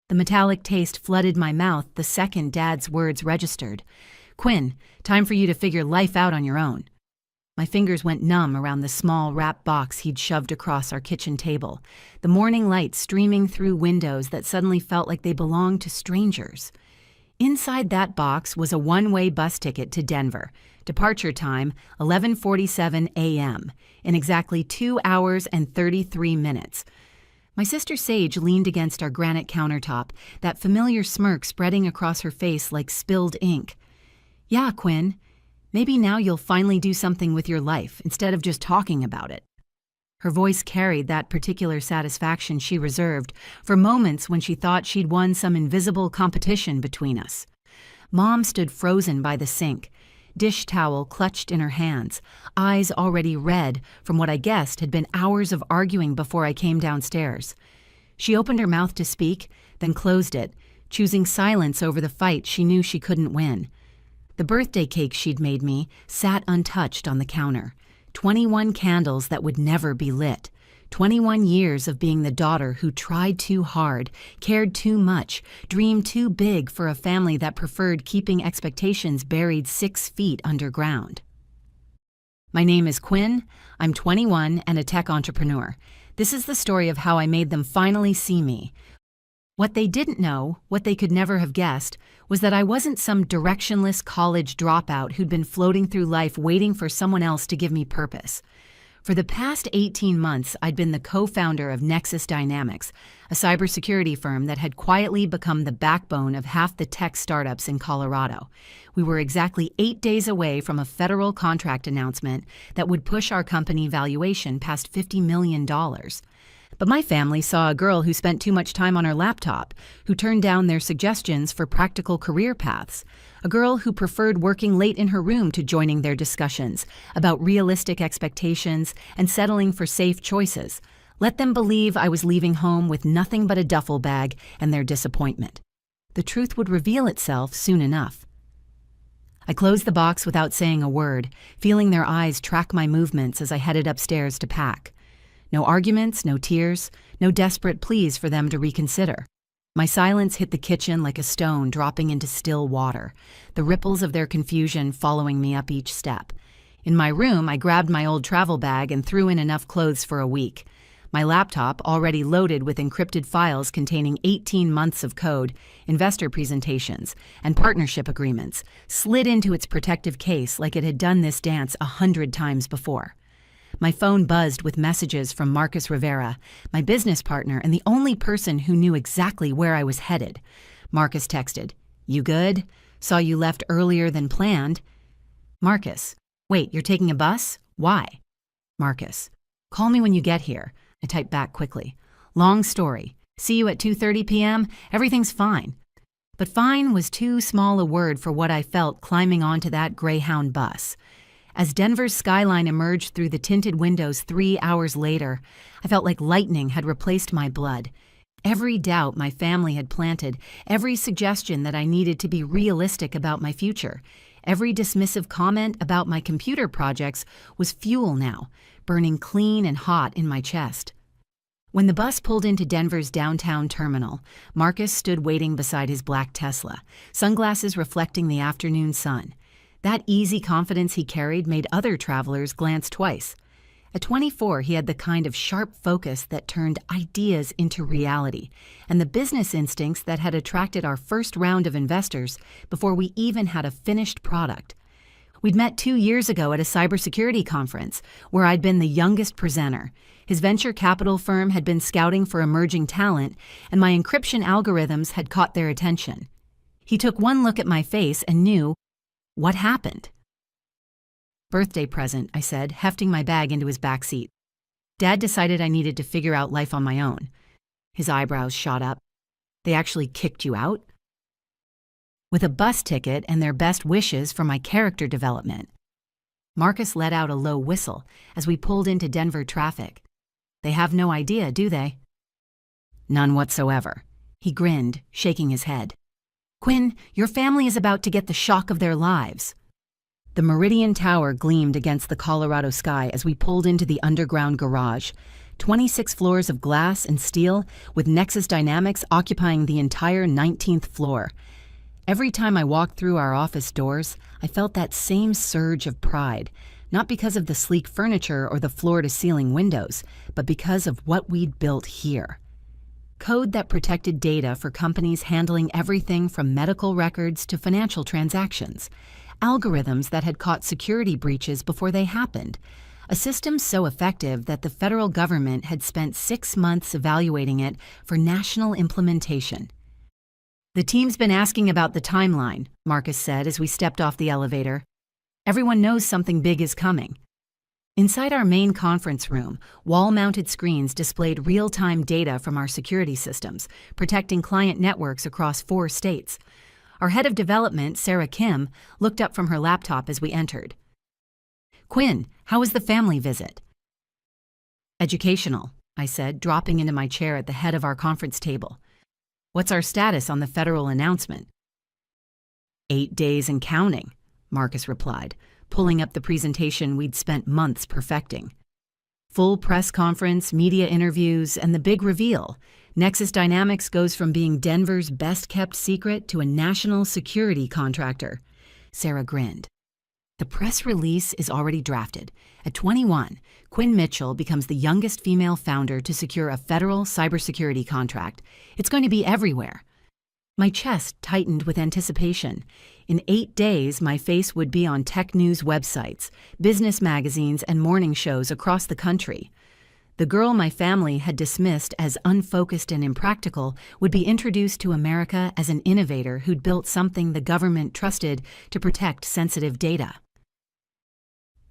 The metallic taste flooded my mouth the second Dad's words registered. "Quinn, time for you to figure life out on your own." My fingers went numb around the small wrap box he'd shoved across our kitchen table, the morning light streaming through windows that suddenly felt like they belonged to strangers. Inside that box was a one-way bus ticket to Denver, departure time 11:47 a.m., in exactly 2 hours and 33 minutes. My sister Sage leaned against our granite countertop, that familiar smirk spreading across her face like spilled ink. "Yeah, Quinn. Maybe now you'll finally do something with your life instead of just talking about it." Her voice carried that particular satisfaction she reserved for moments when she thought she'd won some invisible competition between us. Mom stood frozen by the sink, dish towel clutched in her hands, eyes already red from what I guessed had been hours of arguing before I came downstairs. She opened her mouth to speak, then closed it, choosing silence over the fight she knew she couldn't win. The birthday cake she'd made me sat untouched on the counter. 21 candles that would never be lit. 21 years of being the daughter who tried too hard, cared too much, dreamed too big for a family that preferred keeping expectations buried 6 feet underground. My name is Quinn. I'm 21 and a tech entrepreneur. This is the story of how I made them finally see me. What they didn't know, what they could never have guessed, was that I wasn't some directionless college dropout who'd been floating through life waiting for someone else to give me purpose. For the past 18 months, I'd been the co-founder of Nexus Dynamics, a cybersecurity firm that had quietly become the backbone of half the tech startups in Colorado. We were exactly 8 days away from a federal contract announcement that would push our company valuation past $50 million. But my family saw a girl who spent too much time on her laptop, who turned down their suggestions for practical career paths, a girl who preferred working late in her room to joining their discussions about realistic expectations and settling for safe choices. Let them believe I was leaving home with nothing but a duffel bag and their disappointment. The truth would reveal itself soon enough. I closed the box without saying a word, feeling their eyes track my movements as I headed upstairs to pack. No arguments, no tears, no desperate pleas for them to reconsider. My silence hit the kitchen like a stone dropping into still water, the ripples of their confusion following me up each step. In my room, I grabbed my old travel bag and threw in enough clothes for a week. My laptop, already loaded with encrypted files containing 18 months of code, investor presentations, and partnership agreements, slid into its protective case like it had done this dance 100 times before. My phone buzzed with messages from Marcus Rivera, my business partner and the only person who knew exactly where I was headed. Marcus texted, "You good? Saw you left earlier than planned." Marcus, "Wait, you're taking a bus? Why?" Marcus, "Call me when you get here." I typed back quickly. "Long story. See you at 2:30 p.m. Everything's fine." But fine was too small a word for what I felt climbing onto that Greyhound bus. As Denver's skyline emerged through the tinted windows 3 hours later, I felt like lightning had replaced my blood. Every doubt my family had planted, every suggestion that I needed to be realistic about my future, every dismissive comment about my computer projects was fuel now, burning clean and hot in my chest. When the bus pulled into Denver's downtown terminal, Marcus stood waiting beside his black Tesla, sunglasses reflecting the afternoon sun. That easy confidence he carried made other travelers glance twice. At 24, he had the kind of sharp focus that turned ideas into reality, and the business instincts that had attracted our first round of investors before we even had a finished product. We'd met 2 years ago at a cybersecurity conference, where I'd been the youngest presenter. His venture capital firm had been scouting for emerging talent, and my encryption algorithms had caught their attention. He took one look at my face and knew. What happened? "Birthday present," I said, hefting my bag into his back seat. "Dad decided I needed to figure out life on my own." His eyebrows shot up. "They actually kicked you out?" "With a bus ticket and their best wishes for my character development." Marcus let out a low whistle as we pulled into Denver traffic. "They have no idea, do they?" "None whatsoever." He grinned, shaking his head. "Quinn, your family is about to get the shock of their lives." The Meridian Tower gleamed against the Colorado sky as we pulled into the underground garage. 26 floors of glass and steel, with Nexus Dynamics occupying the entire 19th floor. Every time I walked through our office doors, I felt that same surge of pride, not because of the sleek furniture or the floor-to-ceiling windows, but because of what we'd built here. Code that protected data for companies handling everything from medical records to financial transactions. Algorithms that had caught security breaches before they happened. A system so effective that the federal government had spent 6 months evaluating it for national implementation. "The team's been asking about the timeline," Marcus said as we stepped off the elevator. "Everyone knows something big is coming." Inside our main conference room, wall-mounted screens displayed real-time data from our security systems, protecting client networks across 4 states. Our head of development, Sarah Kim, looked up from her laptop as we entered. "Quinn, how was the family visit?" "Educational," I said, dropping into my chair at the head of our conference table. "What's our status on the federal announcement?" 8 days and counting," Marcus replied, pulling up the presentation we'd spent months perfecting. Full press conference, media interviews, and the big reveal. Nexus Dynamics goes from being Denver's best-kept secret to a national security contractor. Sarah grinned. "The press release is already drafted. At 21, Quinn Mitchell becomes the youngest female founder to secure a federal cybersecurity contract. It's going to be everywhere." My chest tightened with anticipation. In 8 days, my face would be on tech news websites, business magazines, and morning shows across the country. The girl my family had dismissed as unfocused and impractical would be introduced to America as an innovator who'd built something the government trusted to protect sensitive data.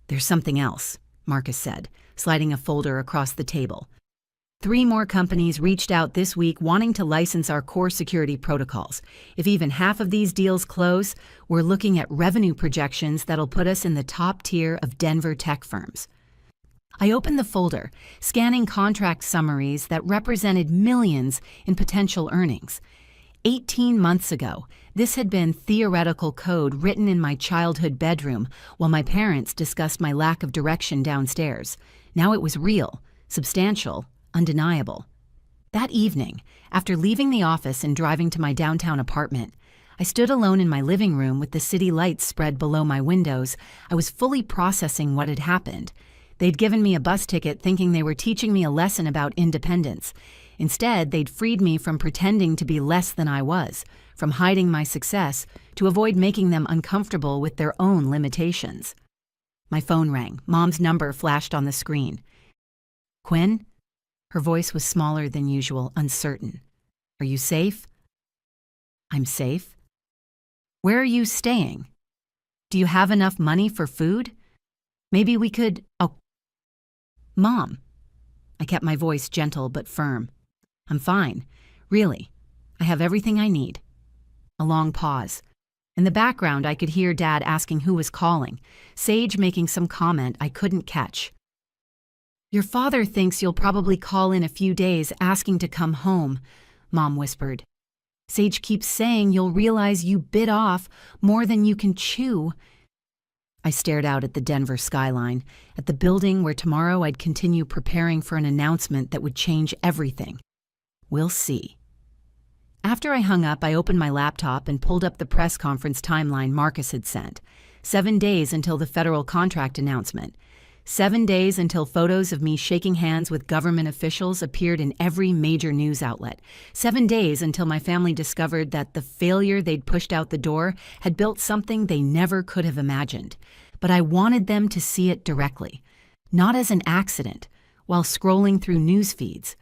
"There's something else," Marcus said, sliding a folder across the table. 3 more companies reached out this week wanting to license our core security protocols. If even half of these deals close, we're looking at revenue projections that'll put us in the top tier of Denver tech firms. I opened the folder, scanning contract summaries that represented millions in potential earnings. 18 months ago, this had been theoretical code written in my childhood bedroom while my parents discussed my lack of direction downstairs. Now it was real, substantial, undeniable. That evening, after leaving the office and driving to my downtown apartment, I stood alone in my living room with the city lights spread below my windows. I was fully processing what had happened. They'd given me a bus ticket thinking they were teaching me a lesson about independence. Instead, they'd freed me from pretending to be less than I was, from hiding my success, to avoid making them uncomfortable with their own limitations. My phone rang. Mom's number flashed on the screen. "Quinn?" Her voice was smaller than usual, uncertain. "Are you safe?" "I'm safe." "Where are you staying? Do you have enough money for food? Maybe we could—" "Oh, Mom." I kept my voice gentle but firm. "I'm fine. Really. I have everything I need." A long pause. In the background, I could hear Dad asking who was calling, Sage making some comment I couldn't catch. "Your father thinks you'll probably call in a few days asking to come home," Mom whispered. "Sage keeps saying you'll realize you bit off more than you can chew." I stared out at the Denver skyline, at the building where tomorrow I'd continue preparing for an announcement that would change everything. We'll see. After I hung up, I opened my laptop and pulled up the press conference timeline Marcus had sent. 7 days until the federal contract announcement. 7 days until photos of me shaking hands with government officials appeared in every major news outlet. 7 days until my family discovered that the failure they'd pushed out the door had built something they never could have imagined. But I wanted them to see it directly, not as an accident, while scrolling through news feeds.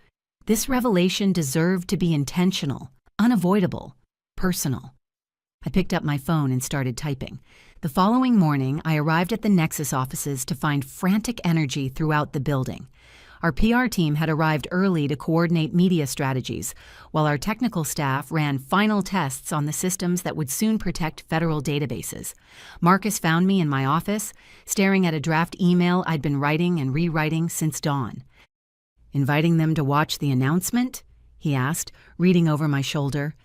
This revelation deserved to be intentional, unavoidable, personal. I picked up my phone and started typing. The following morning, I arrived at the Nexus offices to find frantic energy throughout the building. Our PR team had arrived early to coordinate media strategies, while our technical staff ran final tests on the systems that would soon protect federal databases. Marcus found me in my office, staring at a draft email I'd been writing and rewriting since dawn. "Inviting them to watch the announcement?" he asked, reading over my shoulder.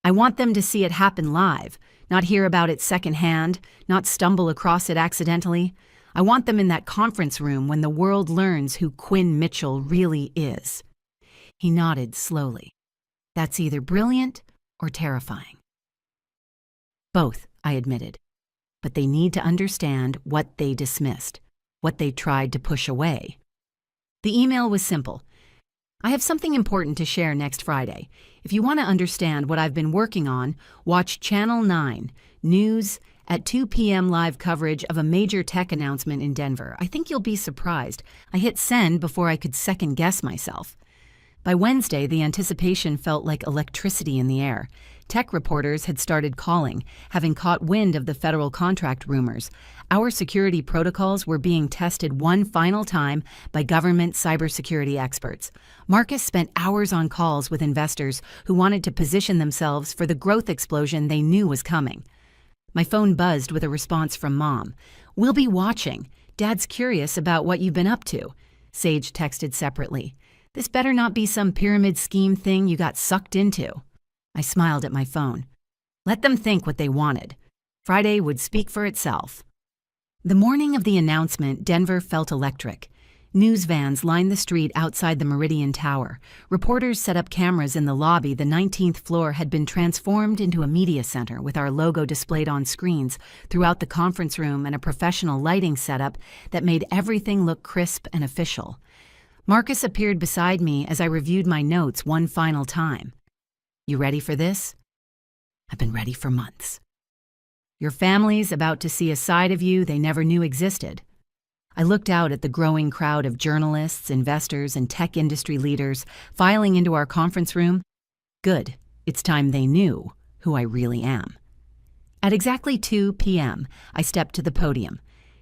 "I want them to see it happen live, not hear about it secondhand, not stumble across it accidentally. I want them in that conference room when the world learns who Quinn Mitchell really is." He nodded slowly. "That's either brilliant or terrifying." "Both," I admitted. "But they need to understand what they dismissed, what they tried to push away." The email was simple. "I have something important to share next Friday. If you want to understand what I've been working on, watch Channel 9, News, at 2 p.m. live coverage of a major tech announcement in Denver. I think you'll be surprised." I hit send before I could second-guess myself. By Wednesday, the anticipation felt like electricity in the air. Tech reporters had started calling, having caught wind of the federal contract rumors. Our security protocols were being tested one final time by government cybersecurity experts. Marcus spent hours on calls with investors who wanted to position themselves for the growth explosion they knew was coming. My phone buzzed with a response from Mom. "We'll be watching. Dad's curious about what you've been up to." Sage texted separately. "This better not be some pyramid scheme thing you got sucked into." I smiled at my phone. Let them think what they wanted. Friday would speak for itself. The morning of the announcement, Denver felt electric. News vans lined the street outside the Meridian Tower. Reporters set up cameras in the lobby. The 19th floor had been transformed into a media center with our logo displayed on screens throughout the conference room and a professional lighting setup that made everything look crisp and official. Marcus appeared beside me as I reviewed my notes one final time. "You ready for this?" "I've been ready for months." "Your family's about to see a side of you they never knew existed." I looked out at the growing crowd of journalists, investors, and tech industry leaders filing into our conference room. Good. It's time they knew who I really am. At exactly 2 p.m., I stepped to the podium.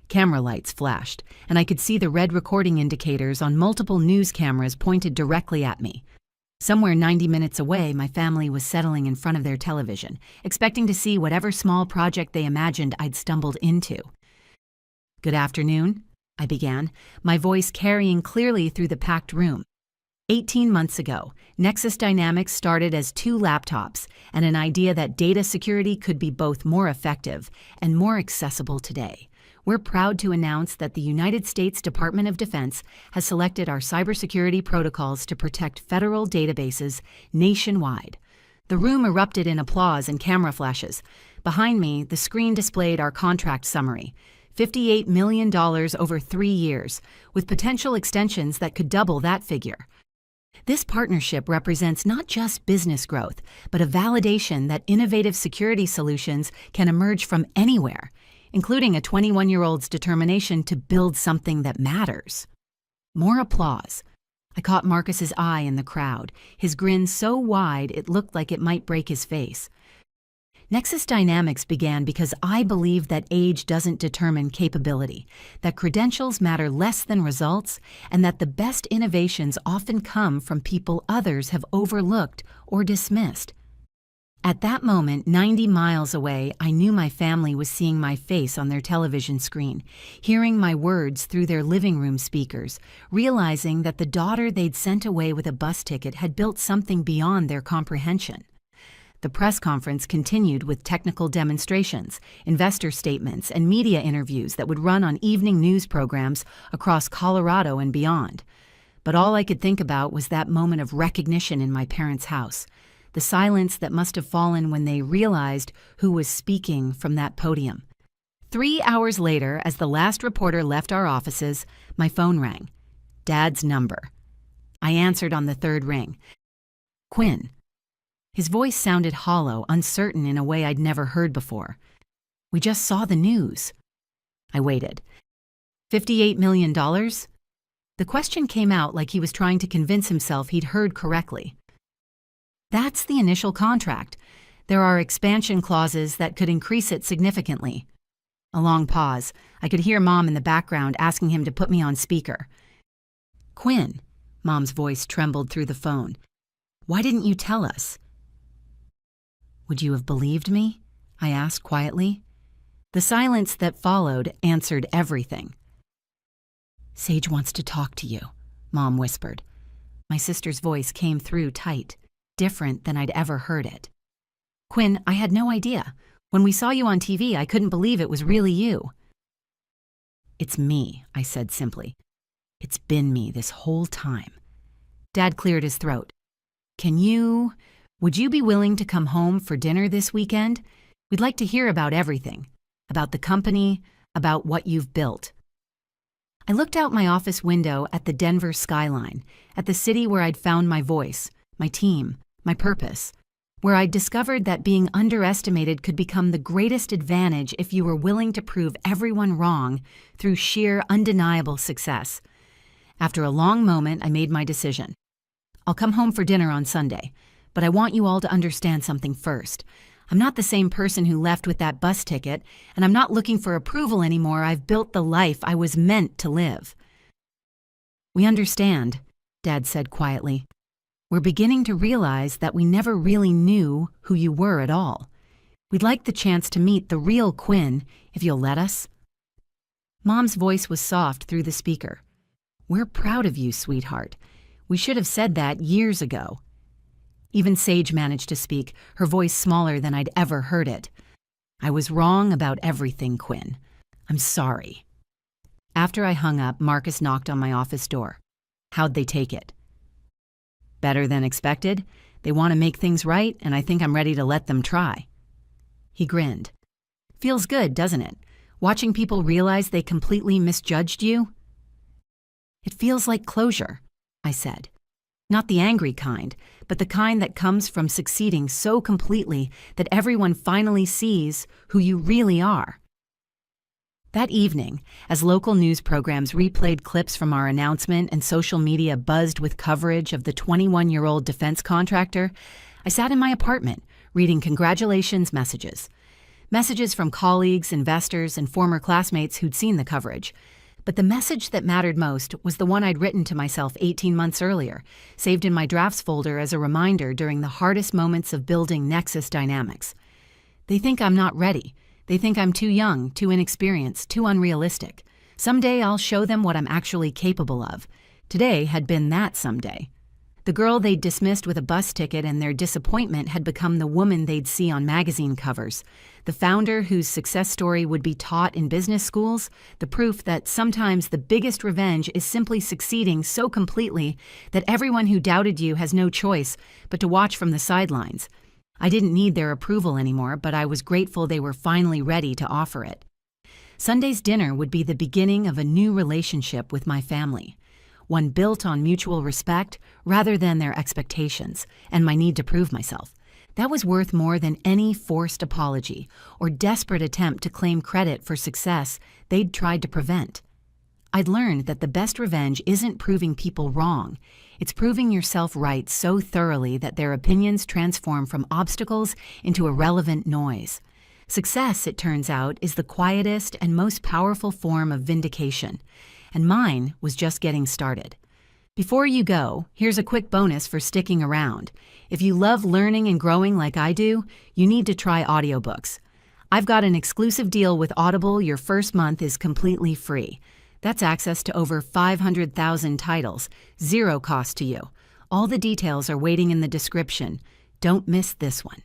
Camera lights flashed, and I could see the red recording indicators on multiple news cameras pointed directly at me. Somewhere 90 minutes away, my family was settling in front of their television, expecting to see whatever small project they imagined I'd stumbled into. "Good afternoon," I began, my voice carrying clearly through the packed room. 18 months ago, Nexus Dynamics started as 2 laptops and an idea that data security could be both more effective and more accessible today. We're proud to announce that the United States Department of Defense has selected our cybersecurity protocols to protect federal databases nationwide. The room erupted in applause and camera flashes. Behind me, the screen displayed our contract summary. $58 million over 3 years, with potential extensions that could double that figure. This partnership represents not just business growth, but a validation that innovative security solutions can emerge from anywhere, including a 21-year-old's determination to build something that matters. More applause. I caught Marcus's eye in the crowd, his grin so wide it looked like it might break his face. Nexus Dynamics began because I believe that age doesn't determine capability, that credentials matter less than results, and that the best innovations often come from people others have overlooked or dismissed. At that moment, 90 miles away, I knew my family was seeing my face on their television screen, hearing my words through their living room speakers, realizing that the daughter they'd sent away with a bus ticket had built something beyond their comprehension. The press conference continued with technical demonstrations, investor statements, and media interviews that would run on evening news programs across Colorado and beyond. But all I could think about was that moment of recognition in my parents' house, the silence that must have fallen when they realized who was speaking from that podium. 3 hours later, as the last reporter left our offices, my phone rang. Dad's number. I answered on the 3rd ring. "Quinn." His voice sounded hollow, uncertain in a way I'd never heard before. "We just saw the news." I waited. $58 million? The question came out like he was trying to convince himself he'd heard correctly. "That's the initial contract. There are expansion clauses that could increase it significantly." A long pause. I could hear Mom in the background asking him to put me on speaker. "Quinn," Mom's voice trembled through the phone. "Why didn't you tell us?" "Would you have believed me?" I asked quietly. The silence that followed answered everything. "Sage wants to talk to you," Mom whispered. My sister's voice came through tight, different than I'd ever heard it. "Quinn, I had no idea. When we saw you on TV, I couldn't believe it was really you." It's me, I said simply. It's been me this whole time. Dad cleared his throat. Would you be willing to come home for dinner this weekend? We'd like to hear about everything. About the company, about what you've built. I looked out my office window at the Denver skyline, at the city where I'd found my voice, my team, my purpose, where I'd discovered that being underestimated could become the greatest advantage if you were willing to prove everyone wrong through sheer, undeniable success. After a long moment, I made my decision. I'll come home for dinner on Sunday, but I want you all to understand something first. I'm not the same person who left with that bus ticket, and I'm not looking for approval anymore. I've built the life I was meant to live. We understand, Dad said quietly. We're beginning to realize that we never really knew who you were at all. We'd like the chance to meet the real Quinn, if you'll let us. Mom's voice was soft through the speaker. We're proud of you, sweetheart. We should have said that years ago. Even Sage managed to speak, her voice smaller than I'd ever heard it. I was wrong about everything, Quinn. I'm sorry. After I hung up, Marcus knocked on my office door. How'd they take it? Better than expected. They want to make things right, and I think I'm ready to let them try. He grinned. Feels good, doesn't it? Watching people realize they completely misjudged you? It feels like closure, I said. Not the angry kind, but the kind that comes from succeeding so completely that everyone finally sees who you really are. That evening, as local news programs replayed clips from our announcement and social media buzzed with coverage of the 21-year-old defense contractor, I sat in my apartment reading congratulations messages. Messages from colleagues, investors, and former classmates who'd seen the coverage. But the message that mattered most was the one I'd written to myself 18 months earlier, saved in my drafts folder as a reminder during the hardest moments of building Nexus Dynamics. They think I'm not ready. They think I'm too young, too inexperienced, too unrealistic. Someday I'll show them what I'm actually capable of. Today had been that someday. The girl they'd dismissed with a bus ticket and their disappointment had become the woman they'd see on magazine covers. The founder whose success story would be taught in business schools, the proof that sometimes the biggest revenge is simply succeeding so completely that everyone who doubted you has no choice but to watch from the sidelines. I didn't need their approval anymore, but I was grateful they were finally ready to offer it. Sunday's dinner would be the beginning of a new relationship with my family. One built on mutual respect rather than their expectations and my need to prove myself. That was worth more than any forced apology or desperate attempt to claim credit for success they'd tried to prevent. I'd learned that the best revenge isn't proving people wrong. It's proving yourself right so thoroughly that their opinions transform from obstacles into irrelevant noise. Success, it turns out, is the quietest and most powerful form of vindication. And mine was just getting started. Before you go, here's a quick bonus for sticking around. If you love learning and growing like I do, you need to try audiobooks. I've got an exclusive deal with Audible. Your first month is completely free. That's access to over 500,000 titles, zero cost to you. All the details are waiting in the description. Don't miss this one.